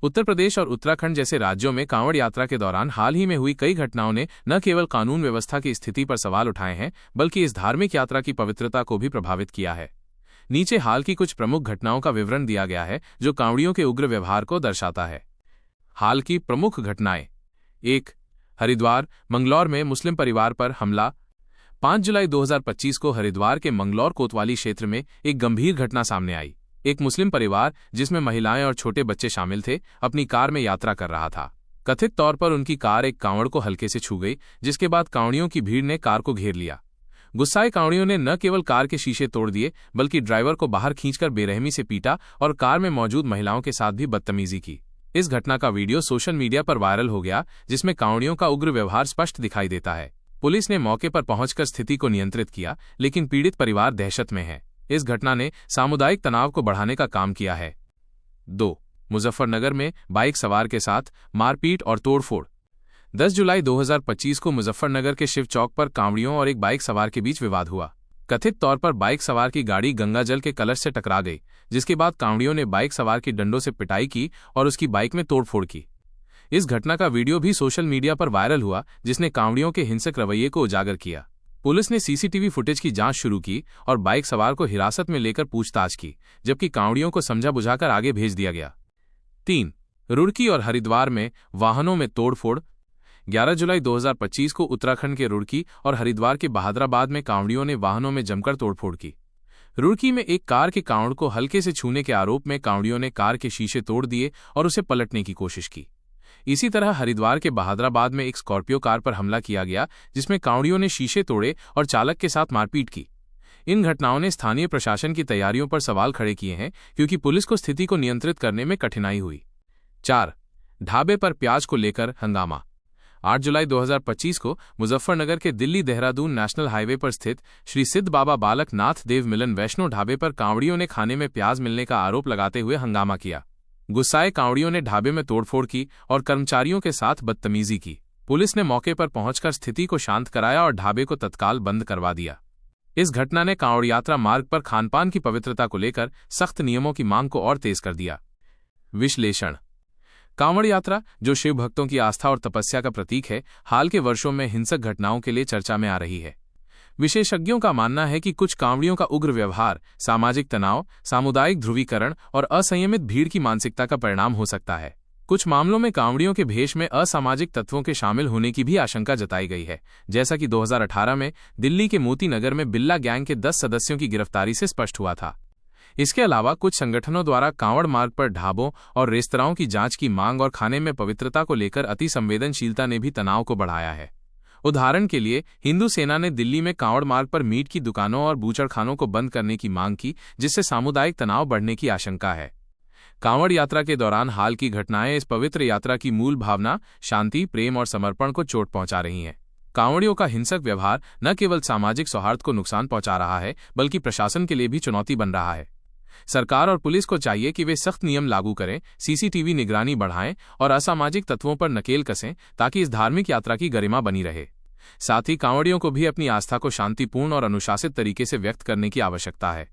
उत्तर प्रदेश और उत्तराखंड जैसे राज्यों में कांवड़ यात्रा के दौरान हाल ही में हुई कई घटनाओं ने न केवल कानून व्यवस्था की स्थिति पर सवाल उठाए हैं, बल्कि इस धार्मिक यात्रा की पवित्रता को भी प्रभावित किया है। नीचे हाल की कुछ प्रमुख घटनाओं का विवरण दिया गया है, जो कांवड़ियों के उग्र व्यवहार को दर्शाता है। हाल की प्रमुख घटनाएं। 1. हरिद्वार, मंगलौर में मुस्लिम परिवार पर हमला। 5 जुलाई 2025 को हरिद्वार के मंगलौर कोतवाली क्षेत्र में एक गंभीर घटना सामने आई। एक मुस्लिम परिवार, जिसमें महिलाएं और छोटे बच्चे शामिल थे, अपनी कार में यात्रा कर रहा था। कथित तौर पर उनकी कार एक कांवड़ को हल्के से छू गई, जिसके बाद कांवड़ियों की भीड़ ने कार को घेर लिया। गुस्साए कांवड़ियों ने न केवल कार के शीशे तोड़ दिए, बल्कि ड्राइवर को बाहर खींचकर बेरहमी से पीटा और कार में मौजूद महिलाओं के साथ भी बदतमीजी की। इस घटना का वीडियो सोशल मीडिया पर वायरल हो गया, जिसमें कांवड़ियों का उग्र व्यवहार स्पष्ट दिखाई देता है। पुलिस ने मौके पर पहुंचकर स्थिति को नियंत्रित किया, लेकिन पीड़ित परिवार दहशत में है। इस घटना ने सामुदायिक तनाव को बढ़ाने का काम किया है। 2. मुजफ्फरनगर में बाइक सवार के साथ मारपीट और तोड़फोड़। 10 जुलाई 2025 को मुजफ्फरनगर के शिव चौक पर कांवड़ियों और एक बाइक सवार के बीच विवाद हुआ। कथित तौर पर बाइक सवार की गाड़ी गंगाजल के कलश से टकरा गई, जिसके बाद कांवड़ियों ने बाइक सवार की डंडों से पिटाई की और उसकी बाइक में तोड़फोड़ की। इस घटना का वीडियो भी सोशल मीडिया पर वायरल हुआ, जिसने कांवड़ियों के हिंसक रवैये को उजागर किया। पुलिस ने सीसीटीवी फुटेज की जांच शुरू की और बाइक सवार को हिरासत में लेकर पूछताछ की, जबकि कांवड़ियों को समझा बुझाकर आगे भेज दिया गया। 3. रुड़की और हरिद्वार में वाहनों में तोड़फोड़। 11 जुलाई 2025 को उत्तराखंड के रुड़की और हरिद्वार के बहादुराबाद में कांवड़ियों ने वाहनों में जमकर तोड़फोड़ की। रुड़की में एक कार के कांवड़ को हल्के से छूने के आरोप में कांवड़ियों ने कार के शीशे तोड़ दिए और उसे पलटने की कोशिश की। इसी तरह हरिद्वार के बहादुराबाद में एक स्कॉर्पियो कार पर हमला किया गया, जिसमें कांवड़ियों ने शीशे तोड़े और चालक के साथ मारपीट की। इन घटनाओं ने स्थानीय प्रशासन की तैयारियों पर सवाल खड़े किए हैं, क्योंकि पुलिस को स्थिति को नियंत्रित करने में कठिनाई हुई। 4. ढाबे पर प्याज को लेकर हंगामा। 8 जुलाई 2025 को मुजफ्फरनगर के दिल्ली देहरादून नेशनल हाईवे पर स्थित श्री सिद्ध बाबा बालक नाथ देव मिलन वैष्णो ढाबे पर कांवड़ियों ने खाने में प्याज मिलने का आरोप लगाते हुए हंगामा किया। गुस्साए कांवड़ियों ने ढाबे में तोड़फोड़ की और कर्मचारियों के साथ बदतमीजी की। पुलिस ने मौके पर पहुंचकर स्थिति को शांत कराया और ढाबे को तत्काल बंद करवा दिया। इस घटना ने कांवड़ यात्रा मार्ग पर खानपान की पवित्रता को लेकर सख्त नियमों की मांग को और तेज कर दिया। विश्लेषण। कांवड़ यात्रा, जो शिव भक्तों की आस्था और तपस्या का प्रतीक है, हाल के वर्षों में हिंसक घटनाओं के लिए चर्चा में आ रही है। विशेषज्ञों का मानना है कि कुछ कांवड़ियों का उग्र व्यवहार सामाजिक तनाव, सामुदायिक ध्रुवीकरण और असंयमित भीड़ की मानसिकता का परिणाम हो सकता है। कुछ मामलों में कांवड़ियों के भेष में असामाजिक तत्वों के शामिल होने की भी आशंका जताई गई है, जैसा कि 2018 में दिल्ली के मोती नगर में बिल्ला गैंग के 10 सदस्यों की गिरफ्तारी से स्पष्ट हुआ था। इसके अलावा कुछ संगठनों द्वारा कांवड़ मार्ग पर ढाबों और रेस्तराओं की जांच की मांग और खाने में पवित्रता को लेकर अति संवेदनशीलता ने भी तनाव को बढ़ाया है। उदाहरण के लिए, हिंदू सेना ने दिल्ली में कांवड़ मार्ग पर मीट की दुकानों और बूचड़खानों को बंद करने की मांग की, जिससे सामुदायिक तनाव बढ़ने की आशंका है। कांवड़ यात्रा के दौरान हाल की घटनाएं इस पवित्र यात्रा की मूल भावना शांति, प्रेम और समर्पण को चोट पहुंचा रही हैं। कांवड़ियों का हिंसक व्यवहार न केवल सामाजिक सौहार्द को नुकसान पहुंचा रहा है, बल्कि प्रशासन के लिए भी चुनौती बन रहा है। सरकार और पुलिस को चाहिए कि वे सख्त नियम लागू करें, सीसीटीवी निगरानी बढ़ाएं और असामाजिक तत्वों पर नकेल कसें, ताकि इस धार्मिक यात्रा की गरिमा बनी रहे। साथ ही कांवड़ियों को भी अपनी आस्था को शांतिपूर्ण और अनुशासित तरीके से व्यक्त करने की आवश्यकता है।